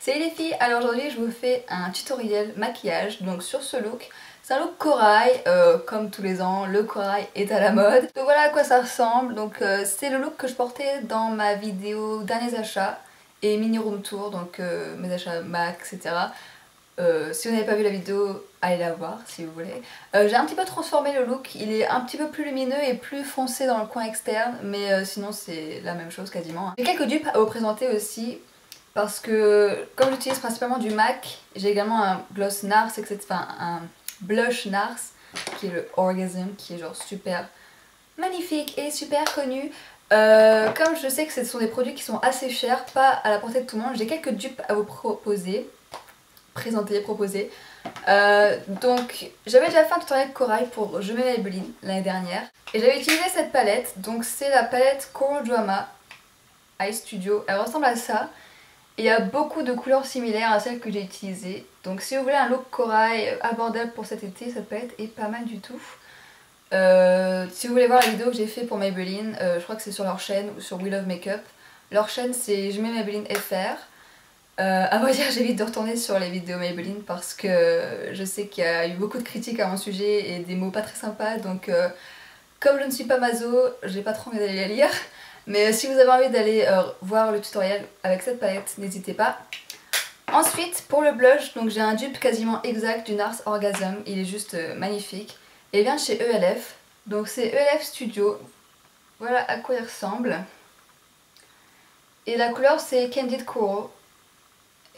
Salut les filles, alors aujourd'hui je vous fais un tutoriel maquillage donc sur ce look. C'est un look corail, comme tous les ans, le corail est à la mode. Donc voilà à quoi ça ressemble, donc c'est le look que je portais dans ma vidéo derniers achats et mini room tour, donc mes achats MAC, etc. Si vous n'avez pas vu la vidéo, allez la voir si vous voulez. J'ai un petit peu transformé le look, il est un petit peu plus lumineux et plus foncé dans le coin externe, mais sinon c'est la même chose quasiment. J'ai quelques dupes à vous présenter aussi. Parce que comme j'utilise principalement du MAC, j'ai également un gloss NARS, etc. Enfin un blush NARS qui est le Orgasm, qui est genre super magnifique et super connu. Comme je sais que ce sont des produits qui sont assez chers, pas à la portée de tout le monde, j'ai quelques dupes à vous proposer. Donc j'avais déjà fait un tutoriel corail pour Je m'aime Maybelline l'année dernière. Et j'avais utilisé cette palette, donc c'est la palette Coral Drama Eye Studio. Elle ressemble à ça. Il y a beaucoup de couleurs similaires à celles que j'ai utilisées. Donc si vous voulez un look corail abordable pour cet été, cette palette est pas mal du tout. Si vous voulez voir la vidéo que j'ai fait pour Maybelline, je crois que c'est sur leur chaîne ou sur We Love Makeup. Leur chaîne c'est Je mets Maybelline FR. À vrai dire j'évite de retourner sur les vidéos Maybelline parce que je sais qu'il y a eu beaucoup de critiques à mon sujet et des mots pas très sympas. Donc comme je ne suis pas maso, j'ai pas trop envie d'aller les lire. Mais si vous avez envie d'aller voir le tutoriel avec cette palette, n'hésitez pas. Ensuite, pour le blush, donc j'ai un dupe quasiment exact du NARS Orgasm. Il est juste magnifique. Et il vient de chez ELF. Donc c'est ELF Studio. Voilà à quoi il ressemble. Et la couleur c'est Candid Coral.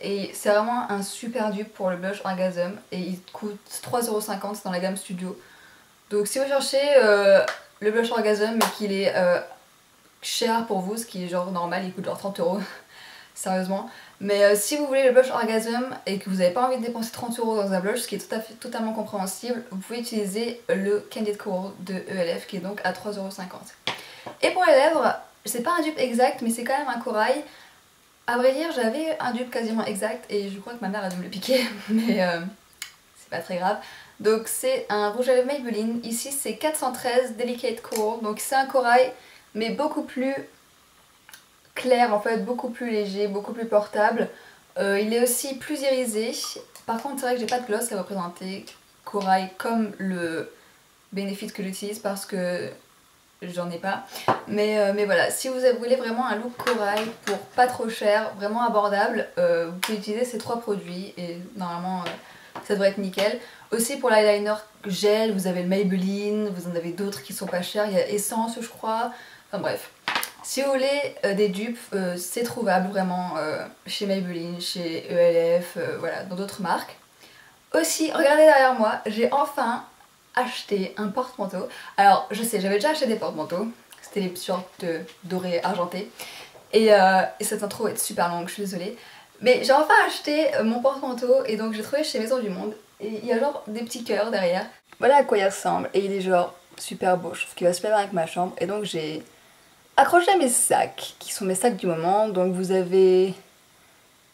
Et c'est vraiment un super dupe pour le blush Orgasm. Et il coûte 3,50 € dans la gamme Studio. Donc si vous cherchez le blush Orgasm mais qu'il est cher pour vous, ce qui est genre normal, il coûte genre 30 €, sérieusement. Mais si vous voulez le blush Orgasm et que vous n'avez pas envie de dépenser 30 € dans un blush, ce qui est totalement compréhensible, vous pouvez utiliser le Candid Coral de ELF qui est donc à 3,50 €. Et pour les lèvres, c'est pas un dupe exact mais c'est quand même un corail. À vrai dire, j'avais un dupe quasiment exact et je crois que ma mère a dû me le piquer, mais c'est pas très grave. Donc c'est un rouge à lèvres Maybelline, ici c'est 413 Delicate Coral, donc c'est un corail mais beaucoup plus clair en fait, beaucoup plus léger, beaucoup plus portable. Il est aussi plus irisé. Par contre c'est vrai que j'ai pas de gloss à représenter corail comme le Benefit que j'utilise parce que j'en ai pas. Mais voilà, si vous voulez vraiment un look corail pour pas trop cher, vraiment abordable, vous pouvez utiliser ces trois produits et normalement ça devrait être nickel. Aussi pour l'eyeliner gel, vous avez le Maybelline, vous en avez d'autres qui sont pas chers, il y a Essence je crois. Enfin bref, si vous voulez des dupes, c'est trouvable vraiment chez Maybelline, chez ELF, voilà, dans d'autres marques. Aussi, regardez derrière moi, j'ai enfin acheté un porte-manteau. Alors je sais, j'avais déjà acheté des porte-manteaux, c'était les shorts dorés argentés. Et cette intro est super longue, je suis désolée. Mais j'ai enfin acheté mon porte-manteau et donc j'ai trouvé chez Maison du Monde. Et il y a genre des petits cœurs derrière. Voilà à quoi il ressemble et il est genre super beau, je trouve qu'il va super bien avec ma chambre. Et donc j'ai accroché à mes sacs, qui sont mes sacs du moment. Donc vous avez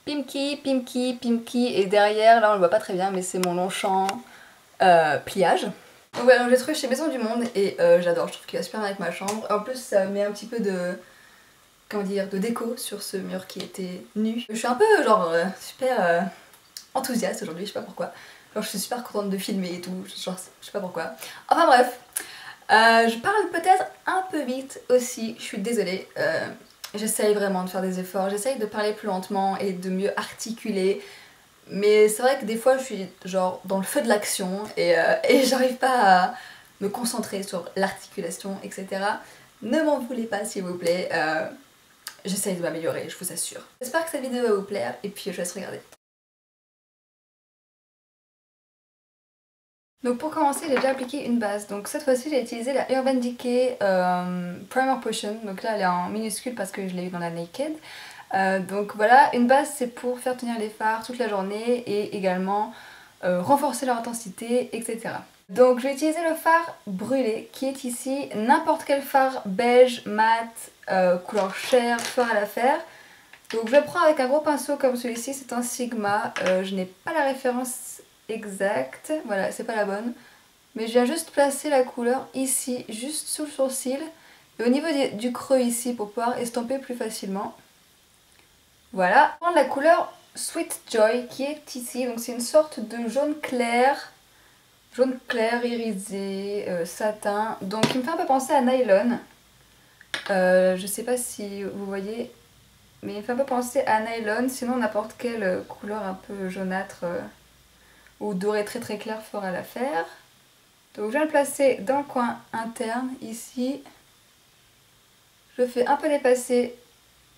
Pimki, Pimki, Pimki et derrière, là on le voit pas très bien mais c'est mon Longchamp pliage. Donc voilà, donc j'ai trouvé chez Maison du Monde et j'adore, je trouve qu'il va super bien avec ma chambre. En plus ça met un petit peu de, comment dire, de déco sur ce mur qui était nu. Je suis un peu genre super enthousiaste aujourd'hui, je sais pas pourquoi. Genre je suis super contente de filmer et tout, genre je sais pas pourquoi. Enfin bref, je parle peut-être un peu vite aussi, je suis désolée. J'essaye vraiment de faire des efforts, j'essaye de parler plus lentement et de mieux articuler. Mais c'est vrai que des fois je suis genre dans le feu de l'action et j'arrive pas à me concentrer sur l'articulation, etc. Ne m'en voulez pas s'il vous plaît, j'essaye de m'améliorer, je vous assure. J'espère que cette vidéo va vous plaire et puis je vous laisse regarder. Donc pour commencer, j'ai déjà appliqué une base. Donc cette fois-ci, j'ai utilisé la Urban Decay Primer Potion. Donc là, elle est en minuscule parce que je l'ai eu dans la Naked. Donc voilà, une base c'est pour faire tenir les fards toute la journée et également renforcer leur intensité, etc. Donc je vais utiliser le fard brûlé qui est ici, n'importe quel fard beige, mat, couleur chair, fera l'affaire. Donc je le prends avec un gros pinceau comme celui-ci, c'est un Sigma, je n'ai pas la référence exacte, voilà c'est pas la bonne. Mais je viens juste placer la couleur ici, juste sous le sourcil et au niveau du creux ici pour pouvoir estomper plus facilement. Voilà, prendre la couleur Sweet Joy qui est ici. Donc c'est une sorte de jaune clair irisé, satin. Donc il me fait un peu penser à Nylon. Je sais pas si vous voyez, mais il me fait un peu penser à Nylon. Sinon n'importe quelle couleur un peu jaunâtre ou doré très très clair fera l'affaire. Donc je viens le placer dans le coin interne ici. Je fais un peu dépasser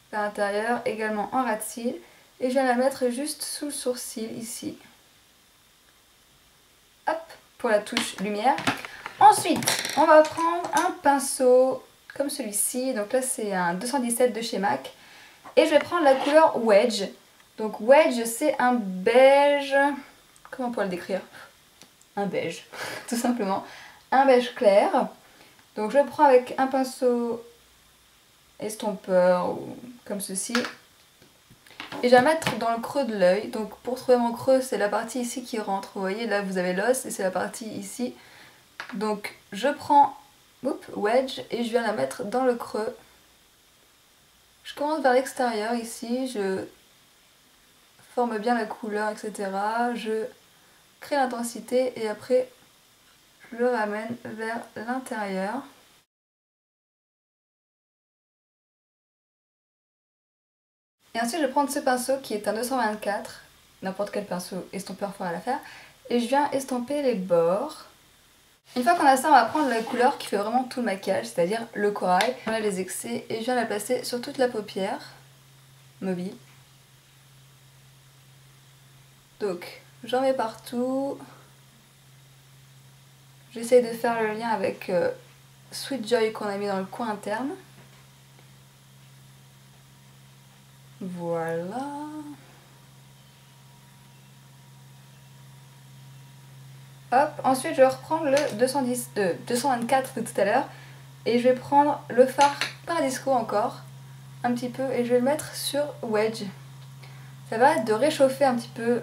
par l'intérieur, également en ras de cils. Et je viens la mettre juste sous le sourcil ici. Hop, pour la touche lumière. Ensuite, on va prendre un pinceau comme celui-ci. Donc là, c'est un 217 de chez MAC. Et je vais prendre la couleur Wedge. Donc Wedge, c'est un beige... Comment on pourrait le décrire? Un beige, tout simplement. Un beige clair. Donc je prends avec un pinceau estompeur ou comme ceci. Et je vais la mettre dans le creux de l'œil. Donc pour trouver mon creux, c'est la partie ici qui rentre. Vous voyez, là vous avez l'os et c'est la partie ici. Donc je prends Wedge et je viens la mettre dans le creux. Je commence vers l'extérieur ici, je forme bien la couleur, etc. Je crée l'intensité et après je le ramène vers l'intérieur. Et ensuite je vais prendre ce pinceau qui est un 224, n'importe quel pinceau estompeur fera l'affaire, et je viens estomper les bords. Une fois qu'on a ça, on va prendre la couleur qui fait vraiment tout le maquillage, c'est-à-dire le corail. J'enlève les excès et je viens la placer sur toute la paupière mobile. Donc j'en mets partout. J'essaye de faire le lien avec Sweet Joy qu'on a mis dans le coin interne. Voilà. Hop, ensuite je vais reprendre le 224 de tout à l'heure et je vais prendre le fard Paradisco encore, un petit peu, et je vais le mettre sur Wedge. Ça va de réchauffer un petit peu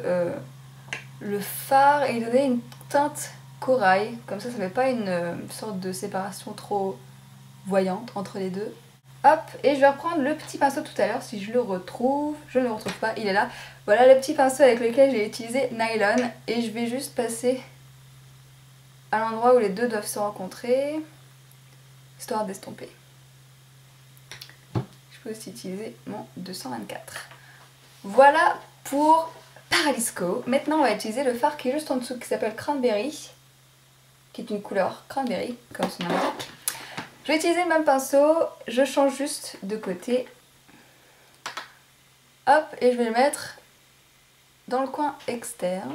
le fard et donner une teinte corail, comme ça fait pas une sorte de séparation trop voyante entre les deux. Hop, et je vais reprendre le petit pinceau tout à l'heure si je le retrouve. Je ne le retrouve pas, il est là. Voilà le petit pinceau avec lequel j'ai utilisé Nylon et je vais juste passer à l'endroit où les deux doivent se rencontrer, histoire d'estomper. Je peux aussi utiliser mon 224. Voilà pour Paradisco. Maintenant on va utiliser le fard qui est juste en dessous, qui s'appelle Cranberry, qui est une couleur cranberry, comme son nom l'indique. Je vais utiliser le même pinceau, je change juste de côté. Hop, et je vais le mettre dans le coin externe.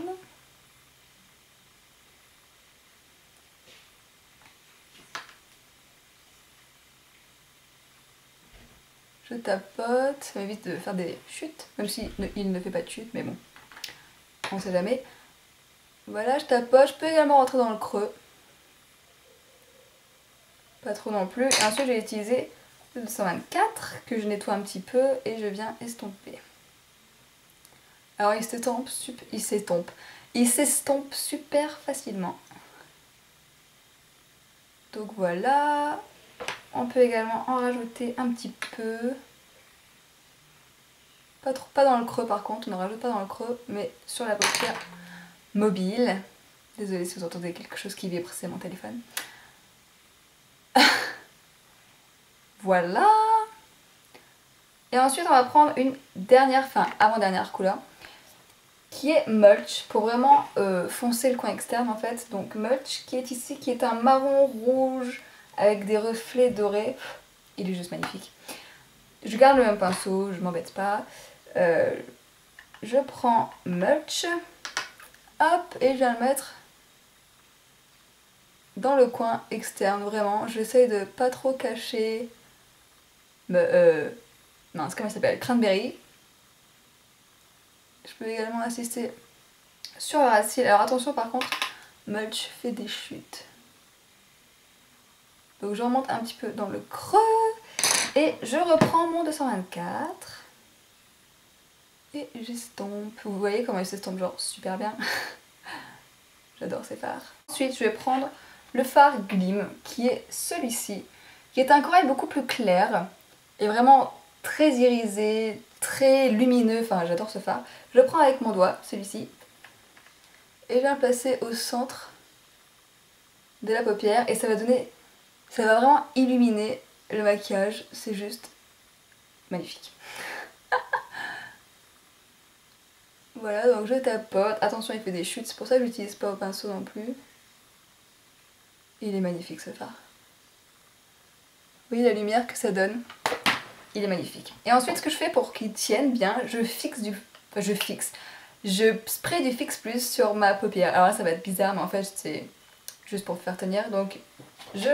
Je tapote, ça m'évite de faire des chutes, même si il ne fait pas de chute, mais bon, on sait jamais. Voilà, je tapote, je peux également rentrer dans le creux. Pas trop non plus. Et ensuite, je vais utiliser le 224 que je nettoie un petit peu et je viens estomper. Alors, il s'estompe super facilement. Donc voilà. On peut également en rajouter un petit peu. Pas dans le creux par contre, on ne rajoute pas dans le creux, mais sur la paupière mobile. Désolée si vous entendez quelque chose qui vibre, c'est mon téléphone. Voilà. Et ensuite on va prendre une dernière, enfin avant-dernière couleur, qui est Mulch, pour vraiment foncer le coin externe en fait. Donc Mulch qui est ici, qui est un marron rouge avec des reflets dorés. Il est juste magnifique. Je garde le même pinceau, je m'embête pas. Je prends Mulch, hop, et je viens le mettre dans le coin externe, vraiment. J'essaye de pas trop cacher. Mince, comment il s'appelle? Cranberry. Je peux également assister sur le ras de cils. Alors attention par contre, Mulch fait des chutes. Donc je remonte un petit peu dans le creux. Et je reprends mon 224. Et j'estompe. Vous voyez comment il s'estompe genre super bien. J'adore ces fards. Ensuite je vais prendre le fard Glim qui est celui-ci. Qui est un corail beaucoup plus clair. Et vraiment très irisé, très lumineux, enfin j'adore ce fard. Je le prends avec mon doigt, celui-ci, et je viens le placer au centre de la paupière et ça va vraiment illuminer le maquillage, c'est juste magnifique. Voilà, donc je tapote, attention il fait des chutes, c'est pour ça que je l'utilise pas au pinceau non plus. Il est magnifique ce fard. Vous voyez la lumière que ça donne? Il est magnifique. Et ensuite ce que je fais pour qu'il tienne bien, je spray du Fix Plus sur ma paupière. Alors là ça va être bizarre mais en fait c'est juste pour faire tenir. Donc je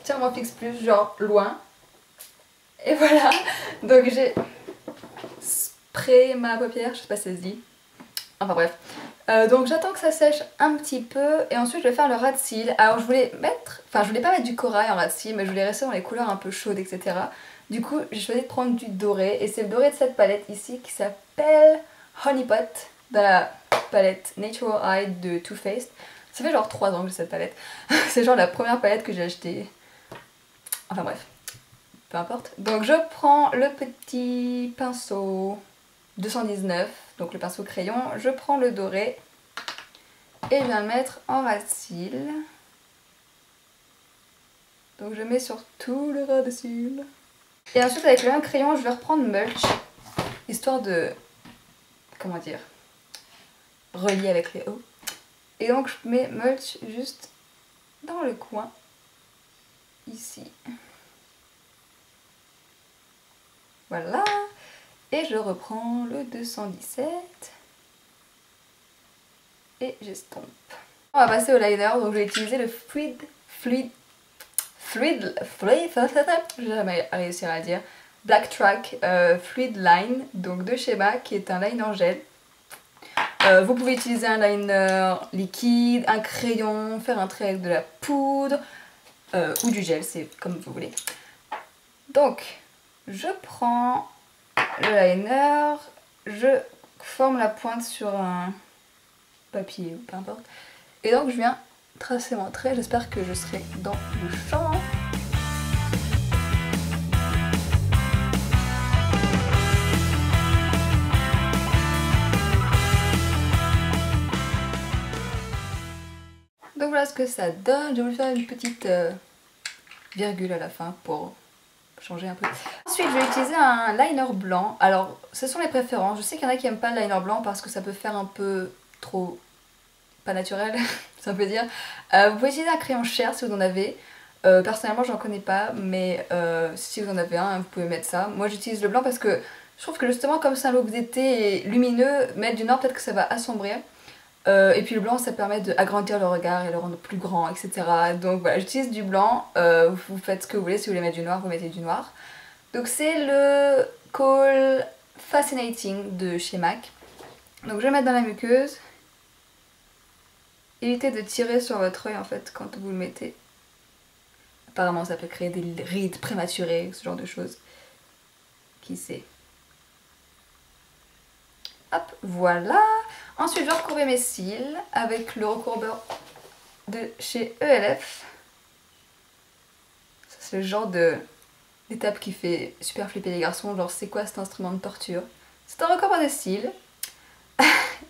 tiens mon Fix Plus genre loin. Et voilà. Donc j'ai spray ma paupière, je sais pas si ça se dit. Enfin bref. Donc j'attends que ça sèche un petit peu et ensuite je vais faire le ras de cils. Alors je voulais pas mettre du corail en ras de cils mais je voulais rester dans les couleurs un peu chaudes etc. Du coup j'ai choisi de prendre du doré et c'est le doré de cette palette ici qui s'appelle Honey Pot dans la palette Natural Eye de Too Faced. Ça fait genre 3 ans que j'ai cette palette. C'est genre la première palette que j'ai achetée. Enfin bref, peu importe. Donc je prends le petit pinceau 219, donc le pinceau crayon, je prends le doré et je viens le mettre en ras de cils. Donc je mets sur tout le ras de cils. Et ensuite avec le même crayon je vais reprendre Mulch, histoire de, comment dire, relier avec les hauts. Et donc je mets Mulch juste dans le coin, ici. Voilà. Et je reprends le 217 et j'estompe. On va passer au liner, donc je vais utiliser le j'ai jamais réussi à le dire, Black Track Fluid Line, donc de chez MAC, qui est un liner gel. Vous pouvez utiliser un liner liquide, un crayon, faire un trait avec de la poudre ou du gel, c'est comme vous voulez. Donc, je prends le liner, je forme la pointe sur un papier ou peu importe. Et donc je viens tracer mon trait, j'espère que je serai dans le champ. Donc voilà ce que ça donne, j'ai voulu faire une petite virgule à la fin pour changer un peu. Ensuite je vais utiliser un liner blanc. Alors ce sont les préférences, je sais qu'il y en a qui n'aiment pas le liner blanc parce que ça peut faire un peu trop pas naturel, si on peut dire. Vous pouvez utiliser un crayon Cher si vous en avez. Personnellement j'en connais pas mais si vous en avez un vous pouvez mettre ça. Moi j'utilise le blanc parce que je trouve que justement comme c'est un look d'été et lumineux, mettre du noir peut-être que ça va assombrir. Et puis le blanc ça permet d'agrandir le regard et le rendre plus grand etc. Donc voilà, j'utilise du blanc, vous faites ce que vous voulez, si vous voulez mettre du noir vous mettez du noir. Donc c'est le Kohl Fascinating de chez MAC. Donc je vais le mettre dans la muqueuse. Évitez de tirer sur votre œil en fait quand vous le mettez. Apparemment ça peut créer des rides prématurées, ce genre de choses. Qui sait. Hop, voilà. Ensuite je vais recourber mes cils avec le recourbeur de chez ELF. C'est le genre d'étape qui fait super flipper les garçons, genre c'est quoi cet instrument de torture? C'est un recourbeur de cils.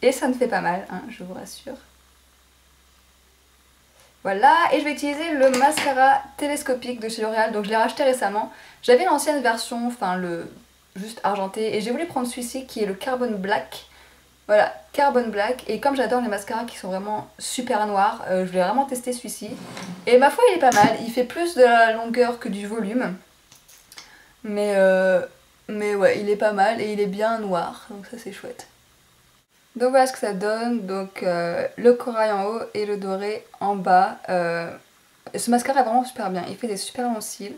Et ça ne fait pas mal, hein, je vous rassure. Voilà, et je vais utiliser le mascara télescopique de chez L'Oréal, donc je l'ai racheté récemment. J'avais l'ancienne version, enfin le juste argenté, et j'ai voulu prendre celui-ci qui est le Carbon Black. Voilà, Carbon Black, et comme j'adore les mascaras qui sont vraiment super noirs, je voulais vraiment tester celui-ci. Et ma foi il est pas mal, il fait plus de la longueur que du volume. Mais ouais, il est pas mal et il est bien noir, donc ça c'est chouette. Donc voilà ce que ça donne, donc le corail en haut et le doré en bas. Ce mascara est vraiment super bien, il fait des super longs cils.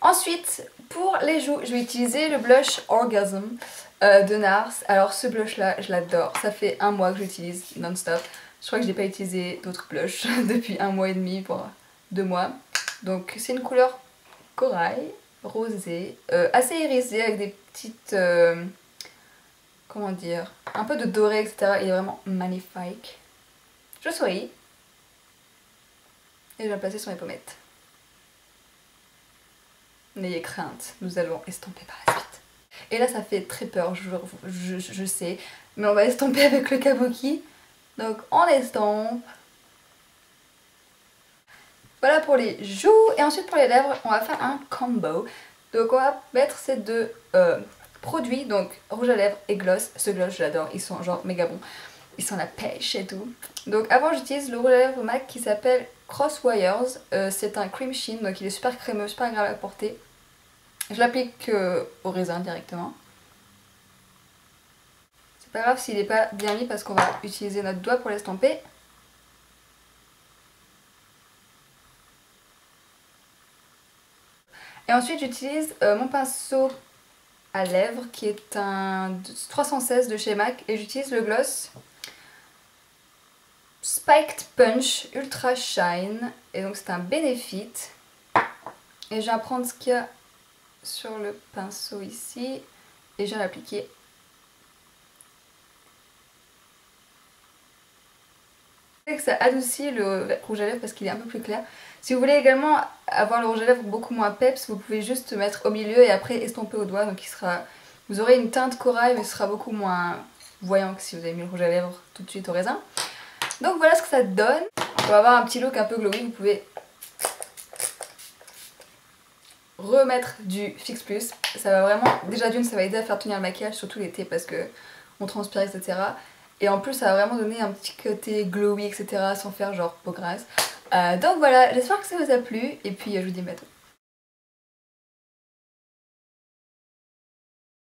Ensuite, pour les joues, je vais utiliser le blush Orgasm de NARS. Alors ce blush là, je l'adore, ça fait un mois que j'utilise non-stop. Je crois que je n'ai pas utilisé d'autres blushs depuis un mois et demi, voire 2 mois. Donc c'est une couleur corail, rosé, assez irisé avec des petites... comment dire, un peu de doré, etc. Il est vraiment magnifique. Je souris. Et je vais le placer sur mes pommettes. N'ayez crainte, nous allons estomper par la suite. Et là ça fait très peur, je sais. Mais on va estomper avec le kabuki. Donc on estompe. Voilà pour les joues. Et ensuite pour les lèvres, on va faire un combo. Donc on va mettre ces deux produits, donc rouge à lèvres et gloss. Ce gloss je l'adore, ils sont genre méga bons. Ils sont la pêche et tout. Donc avant j'utilise le rouge à lèvres MAC qui s'appelle Crosswires. C'est un cream sheen, donc il est super crémeux, super agréable à porter. Je l'applique au raisin directement. C'est pas grave s'il n'est pas bien mis parce qu'on va utiliser notre doigt pour l'estomper. Et ensuite j'utilise mon pinceau à lèvres qui est un 316 de chez MAC et j'utilise le gloss Spiked Punch Ultra Shine et donc c'est un Benefit et je viens prendre ce qu'il y a sur le pinceau ici et je viens l'appliquer. Que ça adoucit le rouge à lèvres parce qu'il est un peu plus clair. Si vous voulez également avoir le rouge à lèvres beaucoup moins peps, vous pouvez juste mettre au milieu et après estomper au doigt. Donc vous aurez une teinte corail mais ce sera beaucoup moins voyant que si vous avez mis le rouge à lèvres tout de suite au raisin. Donc voilà ce que ça donne. Pour avoir un petit look un peu glowy, vous pouvez remettre du Fix Plus. Ça va vraiment, déjà d'une ça va aider à faire tenir le maquillage, surtout l'été parce que on transpire etc. Et en plus ça va vraiment donner un petit côté glowy etc. sans faire genre peau grasse. Donc voilà, j'espère que ça vous a plu et puis je vous dis à bientôt.